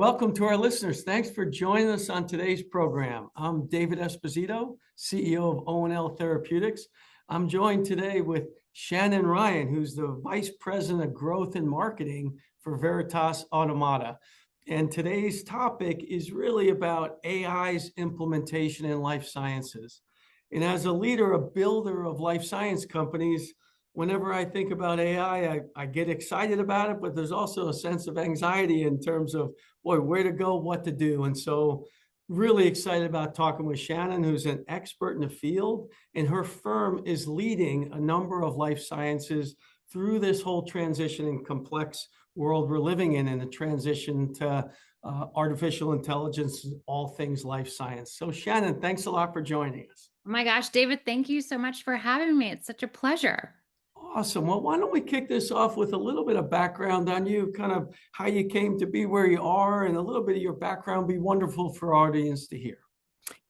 Welcome to our listeners. Thanks for joining us on today's program. I'm David Esposito, CEO of O&L Therapeutics. I'm joined today with Shannon Ryan, who's the Vice President of Growth and Marketing for Veritas Automata. And today's topic is really about AI's implementation in life sciences. And as a leader, a builder of life science companies, whenever I think about AI, I get excited about it, but there's also a sense of anxiety in terms of, boy, where to go, what to do. And so really excited about talking with Shannon, who's an expert in the field, and her firm is leading a number of life sciences through this whole transition and complex world we're living in, and the transition to artificial intelligence, all things life science. So Shannon, thanks a lot for joining us. Oh my gosh, David, thank you so much for having me. It's such a pleasure. Awesome. Well, why don't we kick this off with a little bit of background on you, kind of how you came to be where you are, and a little bit of your background. Be wonderful for our audience to hear.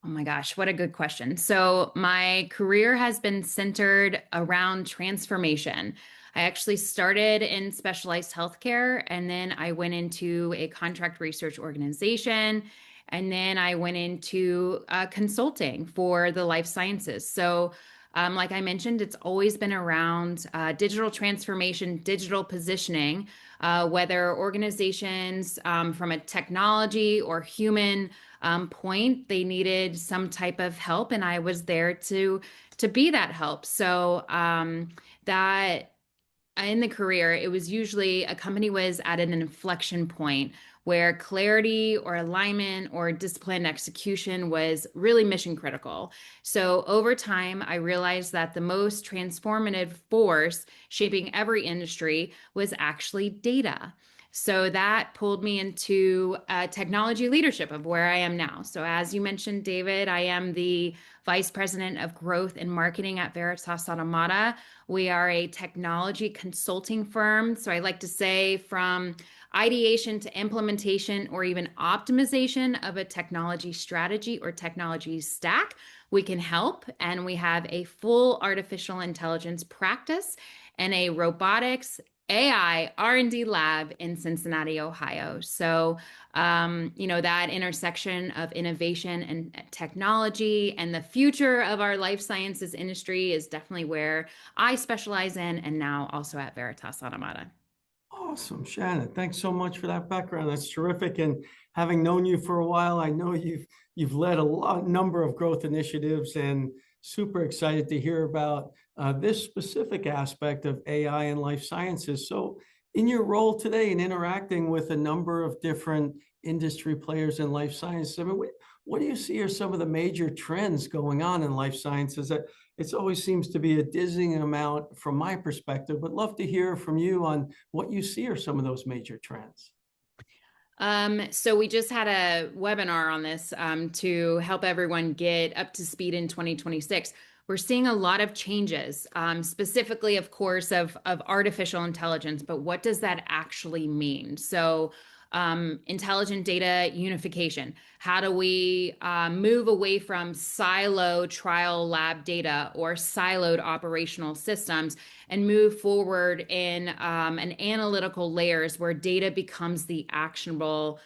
Oh my gosh, what a good question. So my career has been centered around transformation. I actually started in specialized healthcare, and then I went into a contract research organization, and then I went into consulting for the life sciences. So like I mentioned, it's always been around digital transformation, digital positioning, whether organizations from a technology or human point, they needed some type of help, and I was there to be that help. So that in the career, it was usually a company was at an inflection point where clarity or alignment or disciplined execution was really mission critical. So over time, I realized that the most transformative force shaping every industry was actually data. So that pulled me into technology leadership of where I am now. So as you mentioned, David, I am the Vice President of Growth and Marketing at Veritas Automata. We are a technology consulting firm. So I like to say from ideation to implementation or even optimization of a technology strategy or technology stack, we can help. And we have a full artificial intelligence practice and a robotics AI R&D lab in Cincinnati, Ohio. So, that intersection of innovation and technology and the future of our life sciences industry is definitely where I specialize in, and now also at Veritas Automata. Awesome, Shannon. Thanks so much for that background. That's terrific. And having known you for a while, I know you've led a number of growth initiatives, and super excited to hear about this specific aspect of AI and life sciences. So in your role today and interacting with a number of different industry players in life sciences, I mean, what do you see are some of the major trends going on in life sciences? That it always seems to be a dizzying amount from my perspective, but love to hear from you on what you see are some of those major trends. So we just had a webinar on this to help everyone get up to speed in 2026. We're seeing a lot of changes, specifically, of course, of artificial intelligence, but what does that actually mean? So intelligent data unification. How do we move away from silo trial lab data or siloed operational systems and move forward in an analytical layers where data becomes the actionable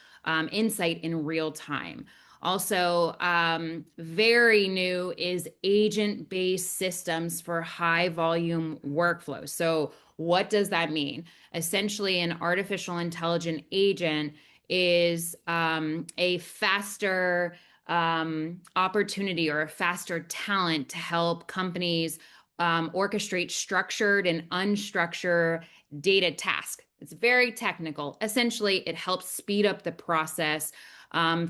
insight in real time? Also, very new is agent-based systems for high volume workflows. So what does that mean? Essentially, an artificial intelligent agent is a faster opportunity or a faster talent to help companies orchestrate structured and unstructured data tasks. It's very technical. Essentially, it helps speed up the process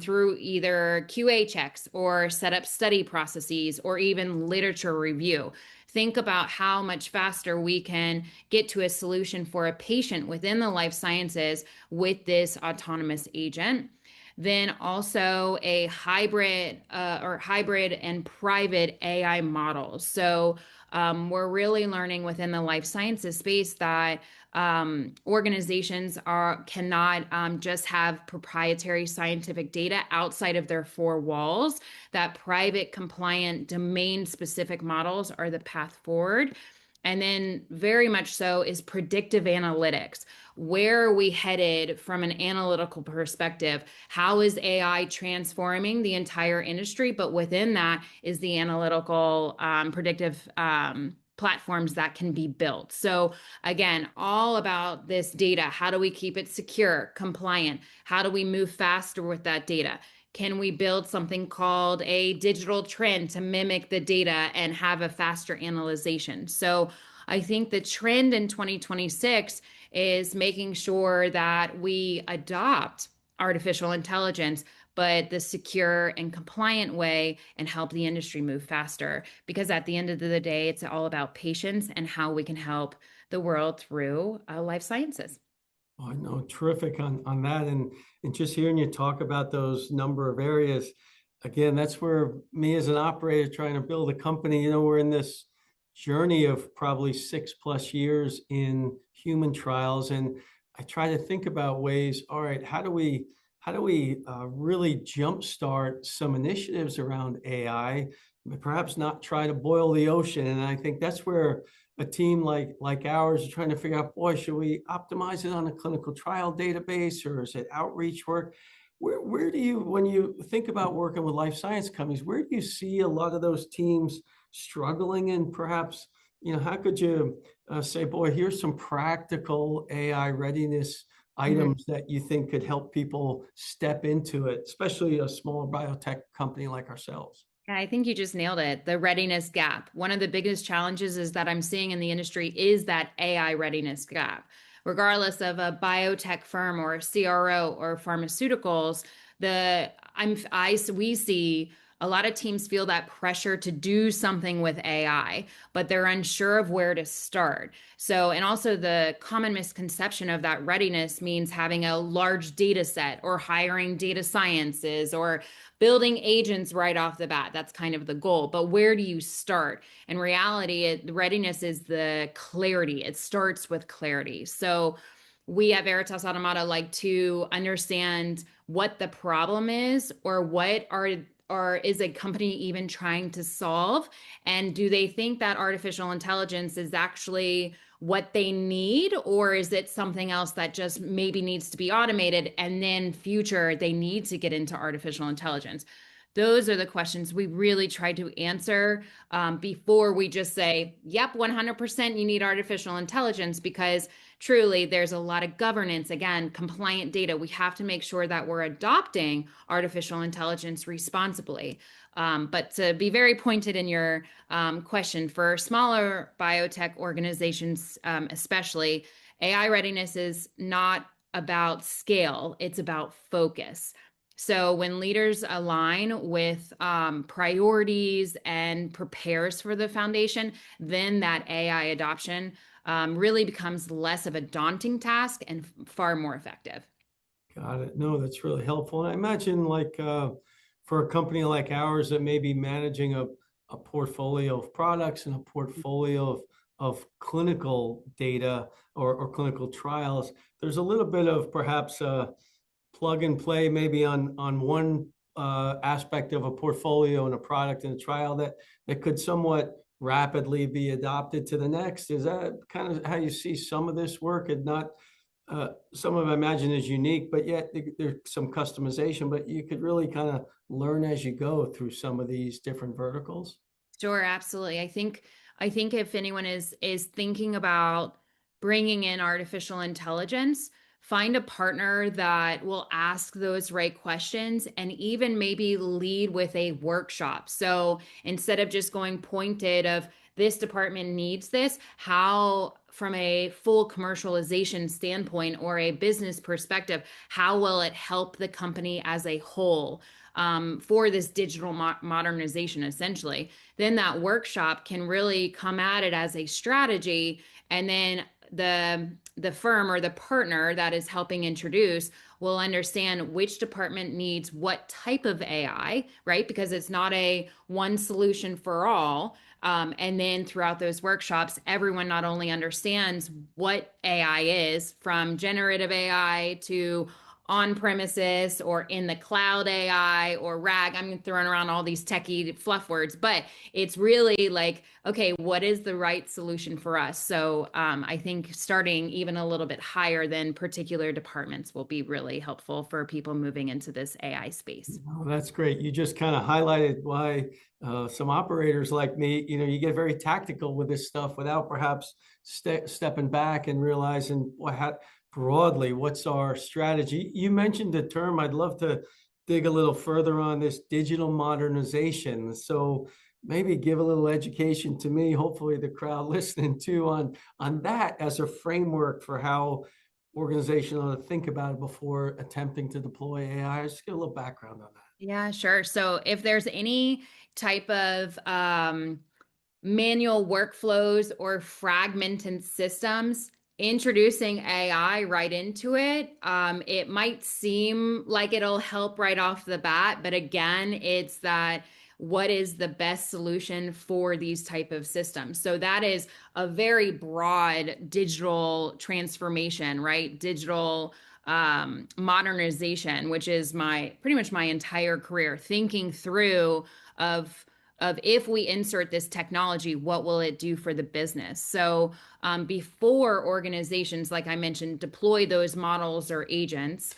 through either QA checks or set up study processes or even literature review. Think about how much faster we can get to a solution for a patient within the life sciences with this autonomous agent. Then also a hybrid and private AI models. So we're really learning within the life sciences space that organizations cannot just have proprietary scientific data outside of their four walls, that private, compliant, domain-specific models are the path forward. And then, very much so, is predictive analytics. Where are we headed from an analytical perspective? How is AI transforming the entire industry? But within that is the analytical predictive platforms that can be built. So, again, all about this data. How do we keep it secure, compliant? How do we move faster with that data? Can we build something called a digital trend to mimic the data and have a faster analyzation? So I think the trend in 2026 is making sure that we adopt artificial intelligence, but the secure and compliant way, and help the industry move faster. Because at the end of the day, it's all about patients and how we can help the world through life sciences. Oh, no, terrific on that. And just hearing you talk about those number of areas, again, that's where me as an operator trying to build a company, we're in this journey of probably 6+ years in human trials. And I try to think about ways, all right, how do we really jumpstart some initiatives around AI, perhaps not try to boil the ocean. And I think that's where a team like ours is trying to figure out, boy, should we optimize it on a clinical trial database, or is it outreach work? Where do you, when you think about working with life science companies, where do you see a lot of those teams struggling? And perhaps, how could you say, boy, here's some practical AI readiness items that you think could help people step into it, especially a small biotech company like ourselves? Yeah, I think you just nailed it. The readiness gap. One of the biggest challenges is that I'm seeing in the industry is that AI readiness gap. Regardless of a biotech firm or a CRO or pharmaceuticals, we see a lot of teams feel that pressure to do something with AI, but they're unsure of where to start. So, and also the common misconception of that readiness means having a large data set or hiring data sciences or building agents right off the bat. That's kind of the goal. But where do you start? In reality, the readiness is the clarity. It starts with clarity. So we at Veritas Automata like to understand what the problem is, or what are or is a company even trying to solve? And do they think that artificial intelligence is actually what they need, or is it something else that just maybe needs to be automated, and then future they need to get into artificial intelligence? Those are the questions we really try to answer before we just say, yep, 100% you need artificial intelligence, because truly there's a lot of governance, again, compliant data. We have to make sure that we're adopting artificial intelligence responsibly. But to be very pointed in your question, for smaller biotech organizations, especially, AI readiness is not about scale, it's about focus. So when leaders align with priorities and prepares for the foundation, then that AI adoption really becomes less of a daunting task and far more effective. Got it. No, that's really helpful. And I imagine for a company like ours that may be managing a portfolio of products and a portfolio of clinical data or clinical trials, there's a little bit of perhaps plug and play maybe on one aspect of a portfolio and a product and a trial that could somewhat rapidly be adopted to the next. Is that kind of how you see some of this work? And not some of it, I imagine, is unique, but yet there's some customization, but you could really kind of learn as you go through some of these different verticals. Sure, absolutely. I think if anyone is thinking about bringing in artificial intelligence, find a partner that will ask those right questions, and even maybe lead with a workshop. So instead of just going pointed of this department needs this, how, from a full commercialization standpoint or a business perspective, how will it help the company as a whole for this digital modernization, essentially? Then that workshop can really come at it as a strategy, and then the firm or the partner that is helping introduce will understand which department needs what type of AI, right? Because it's not a one solution for all. And then throughout those workshops, everyone not only understands what AI is, from generative AI to on premises or in the cloud AI or RAG. I'm throwing around all these techie fluff words, but it's really like, okay, what is the right solution for us? So I think starting even a little bit higher than particular departments will be really helpful for people moving into this AI space. Oh, that's great. You just kind of highlighted why some operators like me, you get very tactical with this stuff without perhaps stepping back and realizing broadly what's our strategy. You mentioned the term. I'd love to dig a little further on this digital modernization. So maybe give a little education to me, hopefully the crowd listening too, on that as a framework for how organization ought to think about it before attempting to deploy AI. Just get a little background on that. Yeah, sure. So if there's any type of manual workflows or fragmented systems, introducing AI right into it, it might seem like it'll help right off the bat, but again, it's that what is the best solution for these type of systems. So that is a very broad digital transformation, right? Digital modernization, which is my pretty much my entire career, thinking through of if we insert this technology, what will it do for the business? So before organizations, like I mentioned, deploy those models or agents,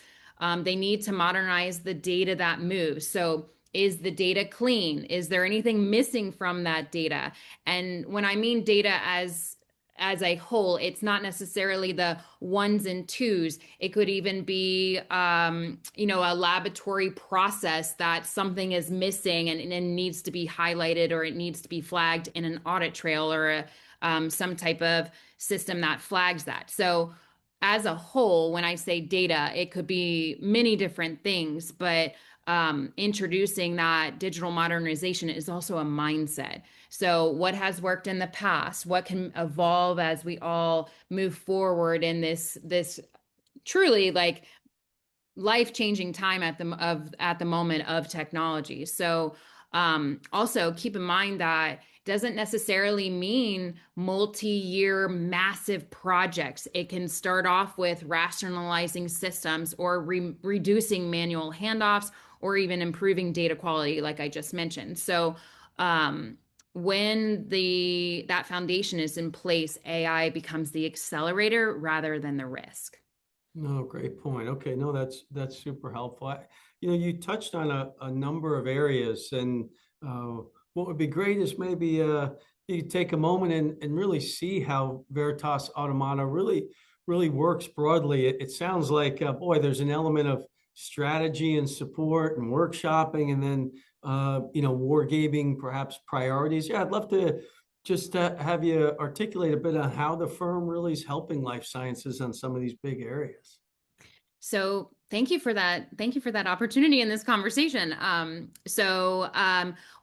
they need to modernize the data that moves. So is the data clean? Is there anything missing from that data? And when I mean data as a whole, it's not necessarily the ones and twos. It could even be, a laboratory process that something is missing and needs to be highlighted, or it needs to be flagged in an audit trail, or some type of system that flags that. So as a whole, when I say data, it could be many different things, but introducing that digital modernization is also a mindset. So, what has worked in the past? What can evolve as we all move forward in this truly like life-changing time at the moment of technology. So also keep in mind that doesn't necessarily mean multi-year massive projects. It can start off with rationalizing systems or reducing manual handoffs or even improving data quality, like I just mentioned. So when that foundation is in place, AI becomes the accelerator rather than the risk. No, great point. Okay, no, that's super helpful. You touched on a number of areas, and what would be great is maybe you take a moment and really see how Veritas Automata really works broadly. It sounds like boy, there's an element of strategy and support and workshopping, and then wargaming perhaps priorities. Yeah, I'd love to just have you articulate a bit on how the firm really is helping life sciences on some of these big areas. So thank you for that. Thank you for that opportunity in this conversation.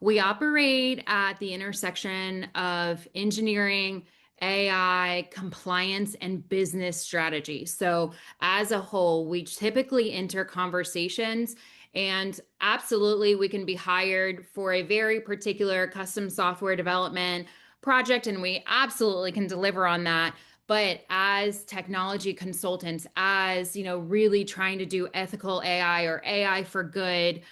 We operate at the intersection of engineering, AI, compliance, and business strategy. So as a whole, we typically enter conversations, and absolutely we can be hired for a very particular custom software development project, and we absolutely can deliver on that. But as technology consultants, as really trying to do ethical AI or AI for good,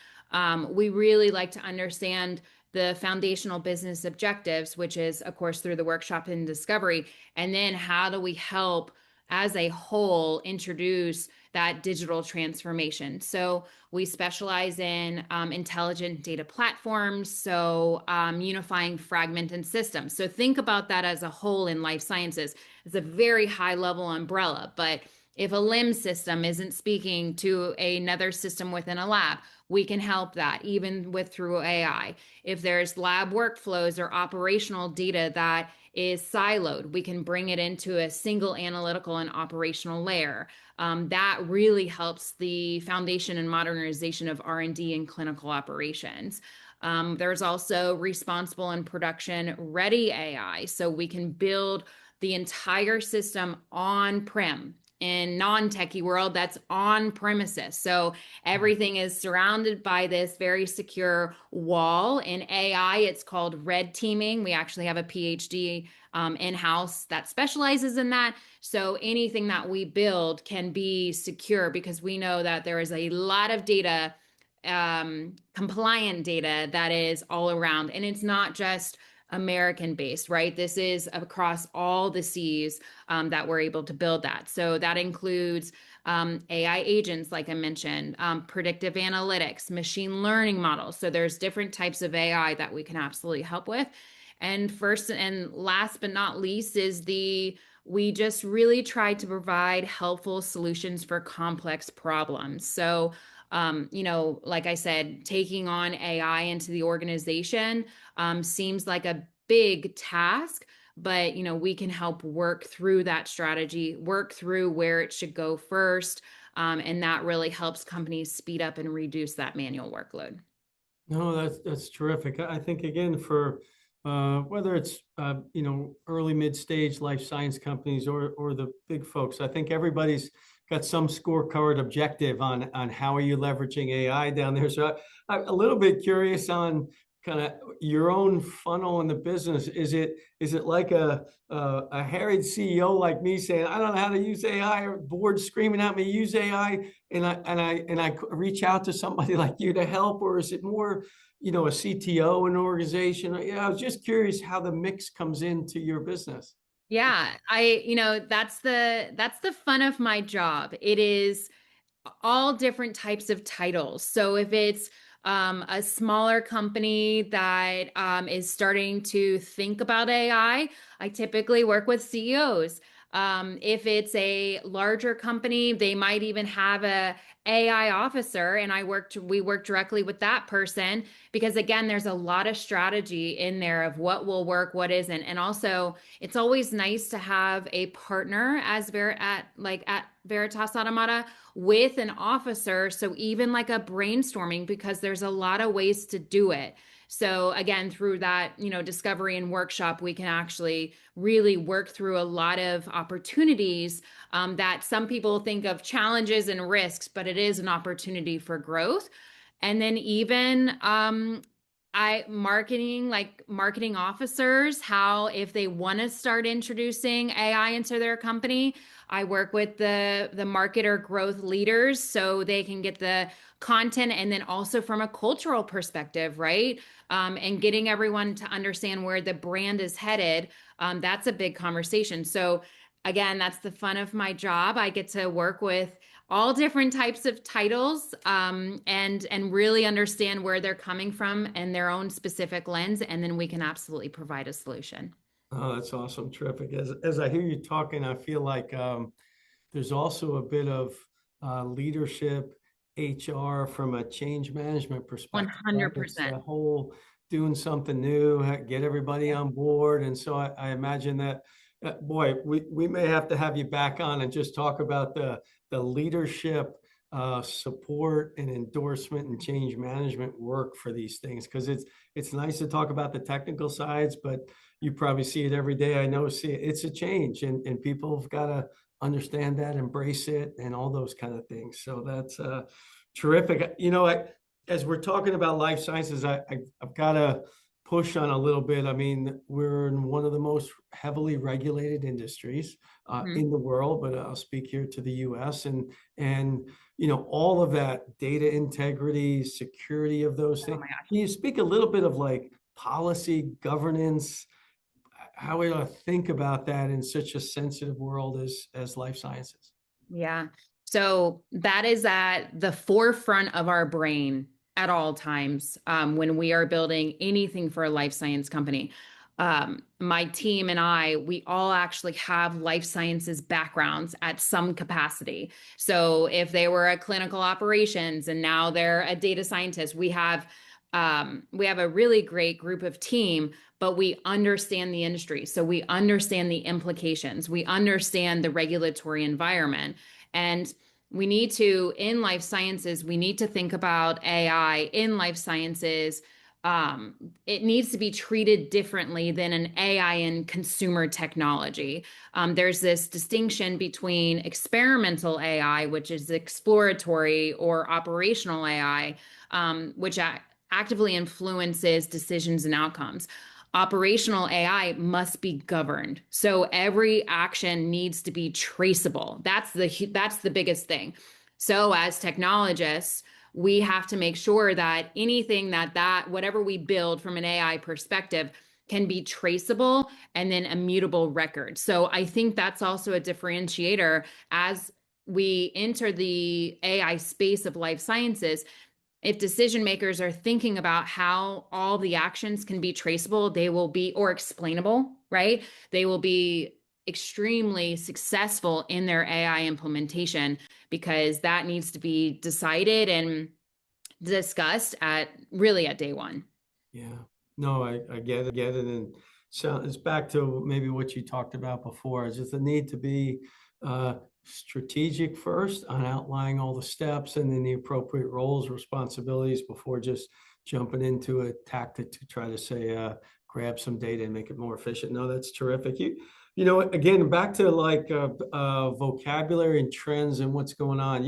we really like to understand the foundational business objectives, which is, of course, through the workshop and discovery. And then how do we help as a whole introduce that digital transformation? So we specialize in intelligent data platforms, so unifying fragmented systems. So think about that as a whole in life sciences. It's a very high level umbrella, but if a LIMS system isn't speaking to another system within a lab, we can help that even through AI. If there's lab workflows or operational data that is siloed, we can bring it into a single analytical and operational layer. That really helps the foundation and modernization of R&D and clinical operations. There's also responsible and production ready AI, so we can build the entire system on-prem in non-techie world, that's on premises. So everything is surrounded by this very secure wall. In AI, it's called red teaming. We actually have a PhD in-house that specializes in that. So anything that we build can be secure because we know that there is a lot of data, compliant data that is all around. And it's not just American based, right? This is across all the seas that we're able to build that. So that includes AI agents, like I mentioned, predictive analytics, machine learning models. So there's different types of AI that we can absolutely help with. And first and last but not least is we just really try to provide helpful solutions for complex problems. So, like I said, taking on AI into the organization seems like a big task, but we can help work through that strategy, work through where it should go first, and that really helps companies speed up and reduce that manual workload. No, that's terrific. I think again for whether it's early mid-stage life science companies or the big folks, I think everybody's got some scorecard objective on how are you leveraging AI down there. So I'm a little bit curious on kind of your own funnel in the business. Is it like a harried CEO like me saying, I don't know how to use AI, or board screaming at me, use AI, and I reach out to somebody like you to help, or is it more, a CTO in an organization? I was just curious how the mix comes into your business. Yeah, that's the fun of my job. It is all different types of titles. So if it's a smaller company that is starting to think about AI, I typically work with CEOs. If it's a larger company, they might even have a AI officer, and we work directly with that person because again, there's a lot of strategy in there of what will work, what isn't, and also it's always nice to have a partner at Veritas Automata with an officer. So even like a brainstorming, because there's a lot of ways to do it. So again, through that, discovery and workshop, we can actually really work through a lot of opportunities that some people think of challenges and risks, but it is an opportunity for growth. And then even marketing officers, how if they want to start introducing AI into their company, I work with the marketer growth leaders so they can get the content, and then also from a cultural perspective, right? And getting everyone to understand where the brand is headed. That's a big conversation. So again, that's the fun of my job. I get to work with all different types of titles, and really understand where they're coming from and their own specific lens, and then we can absolutely provide a solution. Oh, that's awesome. Terrific. As I hear you talking, I feel like there's also a bit of leadership, HR from a change management perspective, right? It's 100%. a whole doing something new, get everybody on board. And so I imagine that, boy, we may have to have you back on and just talk about the leadership support and endorsement and change management work for these things, because it's nice to talk about the technical sides, but you probably see it every day. I know, it's a change, and people have got to understand that, embrace it, and all those kind of things. So that's terrific. As we're talking about life sciences, I've got to push on a little bit. I mean, we're in one of the most heavily regulated industries in the world, but I'll speak here to the U.S. and all of that data integrity, security of those Oh things. my gosh. Can you speak a little bit of like policy, governance, how we ought to think about that in such a sensitive world as life sciences? Yeah. So that is at the forefront of our brain at all times when we are building anything for a life science company. My team and we all actually have life sciences backgrounds at some capacity. So if they were a clinical operations and now they're a data scientist, we have a really great group of team, but we understand the industry. So we understand the implications. We understand the regulatory environment. And in life sciences, we need to think about AI in life sciences it needs to be treated differently than an AI and consumer technology. There's this distinction between experimental AI, which is exploratory, or operational AI, which actively influences decisions and outcomes. Operational AI must be governed. So every action needs to be traceable. That's the biggest thing. So as technologists, we have to make sure that anything that whatever we build from an AI perspective can be traceable and then immutable record. So I think that's also a differentiator as we enter the AI space of life sciences. If decision makers are thinking about how all the actions can be traceable, they will be, or explainable, right? They will be extremely successful in their AI implementation, because that needs to be decided and discussed at day one. Yeah, no, I get it. And so it's back to maybe what you talked about before, is just the need to be strategic first on outlining all the steps and then the appropriate roles, responsibilities before just jumping into a tactic to try to say, grab some data and make it more efficient. No, that's terrific. You know, again, back to like vocabulary and trends and what's going on.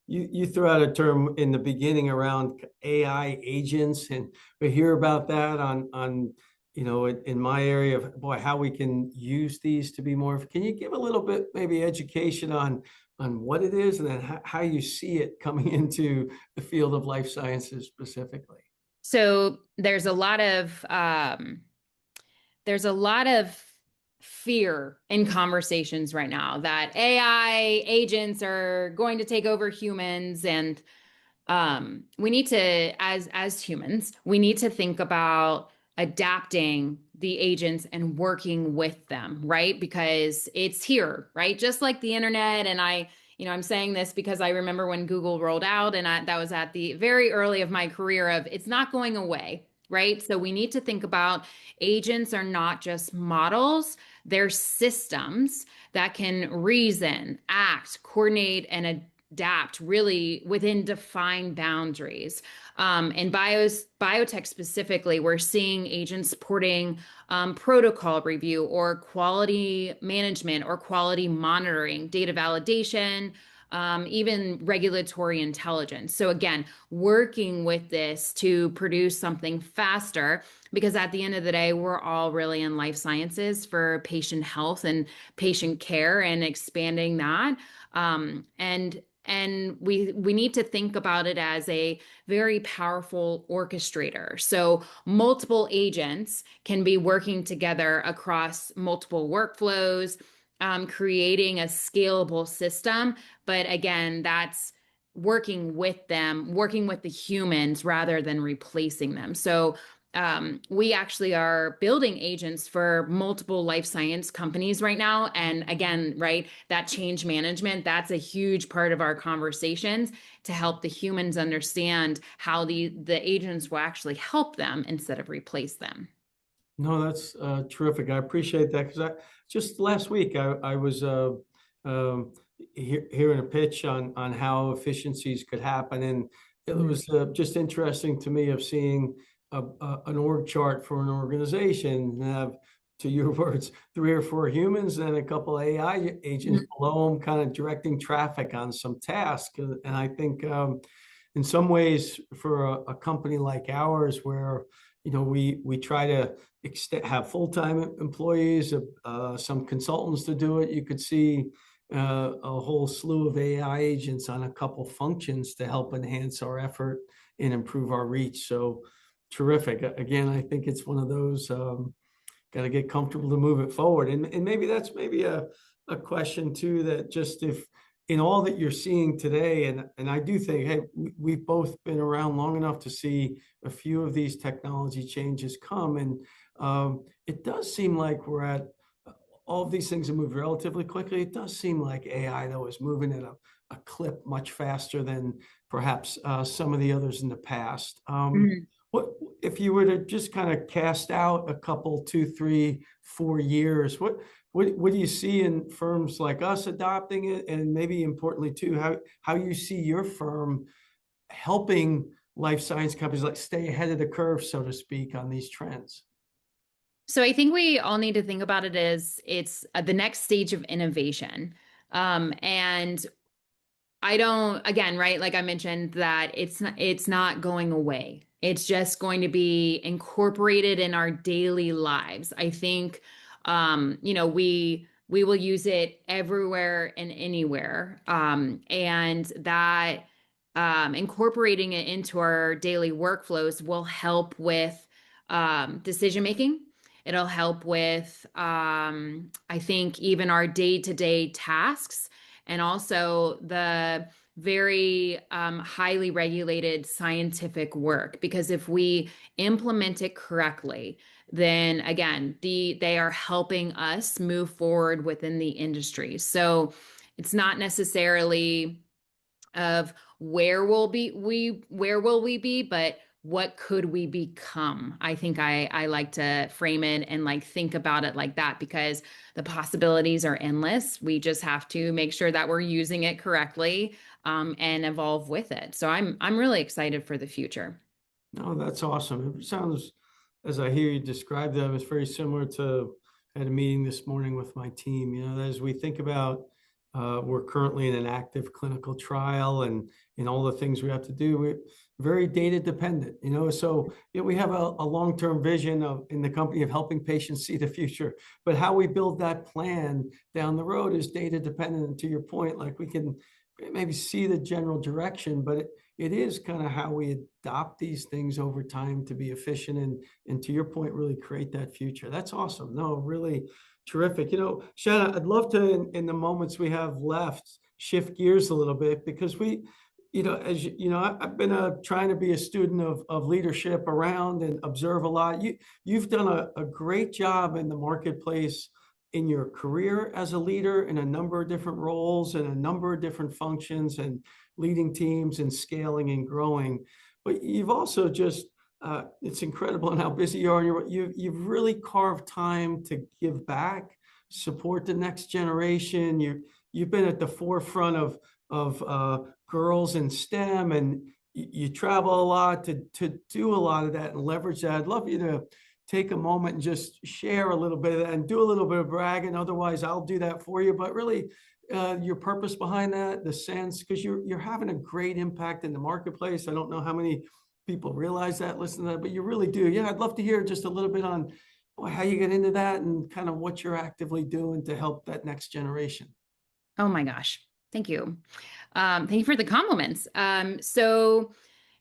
You threw out a term in the beginning around AI agents, and we hear about that on you know, in my area of, boy, how we can use these to be more. Can you give a little bit maybe education on what it is, and then how you see it coming into the field of life sciences specifically? So there's a lot of fear in conversations right now that AI agents are going to take over humans. And we need to, as humans, we need to think about adapting the agents and working with them, right? Because it's here, right? Just like the internet. And I'm saying this because I remember when Google rolled out, and that was at the very early of my career of, it's not going away, right? So we need to think about agents are not just models, they're systems that can reason, act, coordinate, and adapt really within defined boundaries. In biotech specifically, we're seeing agents supporting protocol review or quality management or quality monitoring, data validation, even regulatory intelligence. So again, working with this to produce something faster, because at the end of the day, we're all really in life sciences for patient health and patient care and expanding that. And we need to think about it as a very powerful orchestrator. So multiple agents can be working together across multiple workflows, creating a scalable system. But again, that's working with them, working with the humans rather than replacing them. So we actually are building agents for multiple life science companies right now. And again, right, that change management, that's a huge part of our conversations to help the humans understand how the agents will actually help them instead of replace them. No, that's terrific. I appreciate that, because I just last week I was hearing a pitch on how efficiencies could happen, and it was just interesting to me of seeing an org chart for an organization and have, to your words, 3 or 4 humans and a couple AI agents below them, kind of directing traffic on some task. And I think in some ways, for a company like ours, where we try to have full-time employees, some consultants to do it, you could see a whole slew of AI agents on a couple functions to help enhance our effort and improve our reach. So terrific. Again, I think it's one of those, got to get comfortable to move it forward. And maybe that's a question too, that just if in all that you're seeing today, and I do think, hey, we've both been around long enough to see a few of these technology changes come. And it does seem like we're at, all of these things have moved relatively quickly. It does seem like AI, though, is moving at a clip much faster than perhaps some of the others in the past. What if you were to just kind of cast out a couple, 2, 3, 4 years? What do you see in firms like us adopting it, and maybe importantly too, how you see your firm helping life science companies like stay ahead of the curve, so to speak, on these trends? So I think we all need to think about it as it's the next stage of innovation. And I don't, again, right? Like I mentioned that it's not going away. It's just going to be incorporated in our daily lives. I think, we will use it everywhere and anywhere. And that incorporating it into our daily workflows will help with decision making. It'll help with, I think, even our day-to-day tasks and also the very highly regulated scientific work. Because if we implement it correctly, then again, they are helping us move forward within the industry. So it's not necessarily of where will we be, but what could we become? I think I like to frame it and like think about it like that because the possibilities are endless. We just have to make sure that we're using it correctly, and evolve with it. So I'm really excited for the future. No, that's awesome. It sounds, as I hear you describe them, it's very similar to I had a meeting this morning with my team. As we think about, we're currently in an active clinical trial and all the things we have to do. We're very data dependent. So we have a long-term vision of in the company of helping patients see the future, but how we build that plan down the road is data dependent. And to your point, like we can maybe see the general direction, but it is kind of how we adopt these things over time to be efficient and to your point, really create that future. That's awesome. No, really terrific. Shanna, I'd love to, in the moments we have left, shift gears a little bit because as I've been trying to be a student of leadership around and observe a lot. You've done a great job in the marketplace in your career as a leader in a number of different roles and a number of different functions and leading teams and scaling and growing. But you've also just, it's incredible in how busy you are. And you've really carved time to give back, support the next generation. You've been at the forefront of girls in STEM, and you travel a lot to do a lot of that and leverage that. I'd love you to take a moment and just share a little bit of that and do a little bit of bragging. Otherwise, I'll do that for you. But really, your purpose behind that, the sense, because you're having a great impact in the marketplace. I don't know how many people realize that, listen to that, but you really do. Yeah, I'd love to hear just a little bit on how you get into that and kind of what you're actively doing to help that next generation. Oh my gosh. Thank you. Thank you for the compliments. So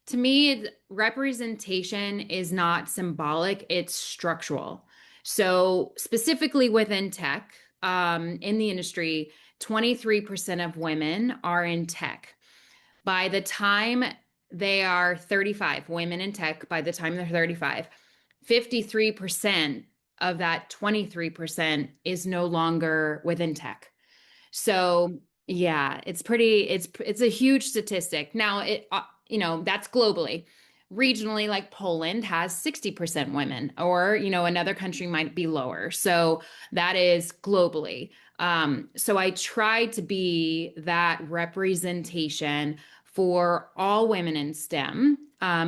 to me, representation is not symbolic, it's structural. So specifically within tech, in the industry, 23% of women are in tech. By the time they are 35, women in tech, by the time they're 35, 53% of that 23% is no longer within tech. So yeah, it's a huge statistic. Now that's globally. Regionally, like Poland has 60% women, or, another country might be lower. So that is globally. So I try to be that representation for all women in STEM,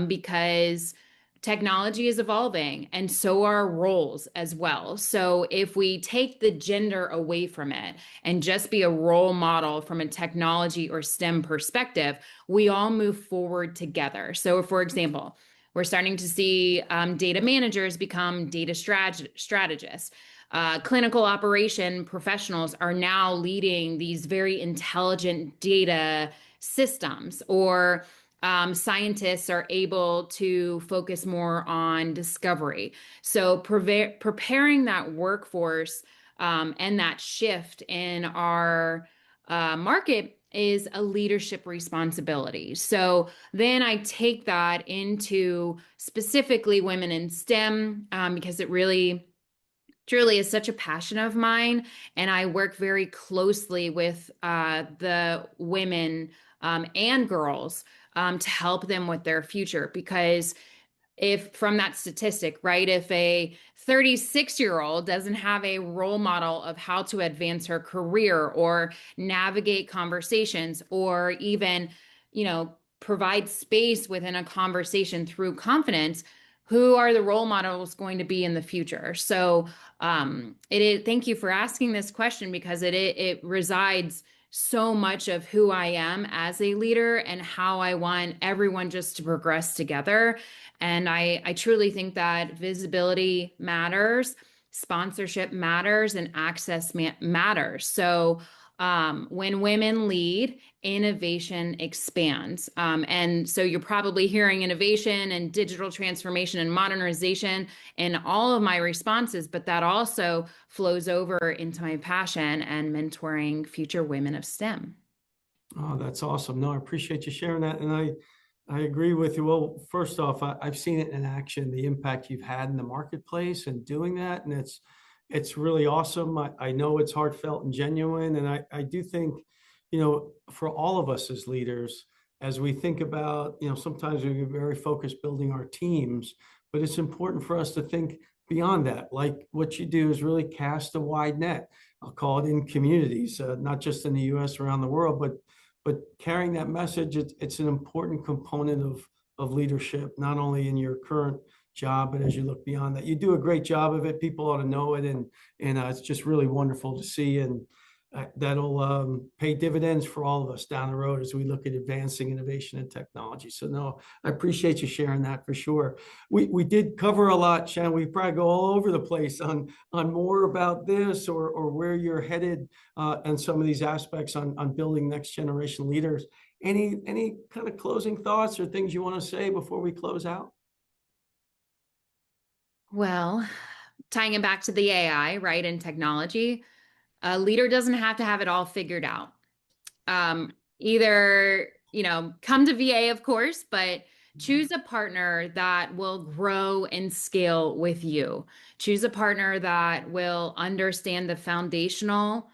because technology is evolving and so are roles as well. So if we take the gender away from it and just be a role model from a technology or STEM perspective, we all move forward together. So for example, we're starting to see data managers become data strategists. Clinical operation professionals are now leading these very intelligent data systems, or scientists are able to focus more on discovery. So preparing that workforce, and that shift in our market is a leadership responsibility. So then I take that into specifically women in STEM, because it really truly is such a passion of mine. And I work very closely with the women and girls to help them with their future. Because if from that statistic, right, if a 36-year-old doesn't have a role model of how to advance her career or navigate conversations, or even, provide space within a conversation through confidence, who are the role models going to be in the future? So it is, thank you for asking this question, because it resides so much of who I am as a leader and how I want everyone just to progress together. And I truly think that visibility matters, sponsorship matters, and access matters. So when women lead, innovation expands. And so you're probably hearing innovation and digital transformation and modernization in all of my responses, but that also flows over into my passion and mentoring future women of STEM. Oh, that's awesome. No, I appreciate you sharing that. And I agree with you. Well, first off, I've seen it in action, the impact you've had in the marketplace and doing that. And it's really awesome. I know it's heartfelt and genuine. And I do think, for all of us as leaders, as we think about, sometimes we get very focused building our teams, but it's important for us to think beyond that. Like what you do is really cast a wide net. I'll call it in communities, not just in the US, around the world, but carrying that message, it's an important component of leadership, not only in your current job, but as you look beyond that. You do a great job of it. People ought to know it, and it's just really wonderful to see, and that'll pay dividends for all of us down the road as we look at advancing innovation and technology. So no, I appreciate you sharing that for sure. We did cover a lot, Shannon. We probably go all over the place on more about this or where you're headed and some of these aspects on building next generation leaders. Any kind of closing thoughts or things you want to say before we close out? Well, tying it back to the AI, right, and technology, a leader doesn't have to have it all figured out. Either, come to VA, of course, but choose a partner that will grow and scale with you. Choose a partner that will understand the foundational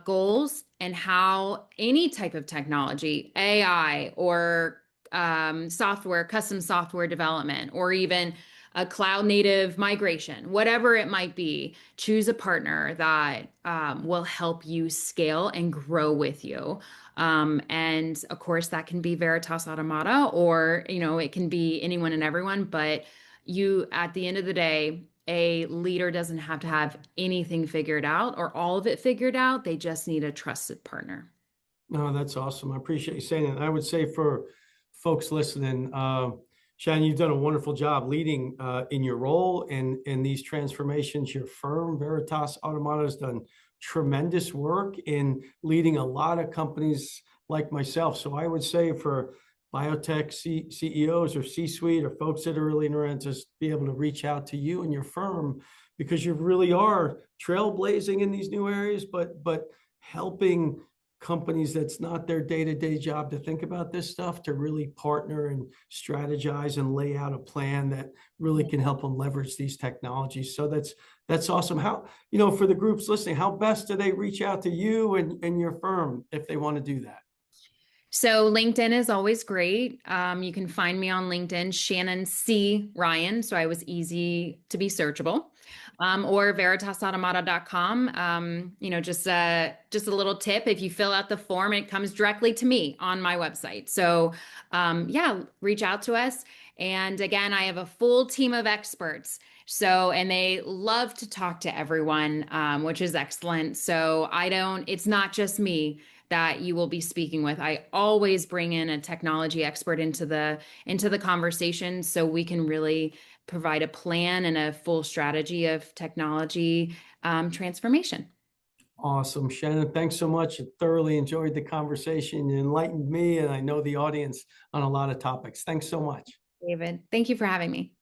goals and how any type of technology, AI or software, custom software development, or even a cloud native migration, whatever it might be, choose a partner that will help you scale and grow with you. And of course, that can be Veritas Automata, or, it can be anyone and everyone, but at the end of the day, a leader doesn't have to have anything figured out or all of it figured out. They just need a trusted partner. No, that's awesome. I appreciate you saying that. I would say for folks listening, Shannon, you've done a wonderful job leading in your role and in these transformations. Your firm, Veritas Automata, has done tremendous work in leading a lot of companies like myself. So I would say for biotech CEOs or C-suite or folks that are really interested, just be able to reach out to you and your firm, because you really are trailblazing in these new areas, but helping companies that's not their day-to-day job to think about this stuff, to really partner and strategize and lay out a plan that really can help them leverage these technologies. So that's awesome. How, for the groups listening, how best do they reach out to you and your firm if they want to do that? So LinkedIn is always great. You can find me on LinkedIn, Shannon C. Ryan. So I was easy to be searchable. Or veritasautomata.com. Just a little tip. If you fill out the form, it comes directly to me on my website. So reach out to us. And again, I have a full team of experts. And they love to talk to everyone, which is excellent. So it's not just me that you will be speaking with. I always bring in a technology expert into the conversation, so we can really provide a plan and a full strategy of technology transformation. Awesome. Shannon, thanks so much. I thoroughly enjoyed the conversation. You enlightened me, and I know the audience on a lot of topics. Thanks so much. David, thank you for having me.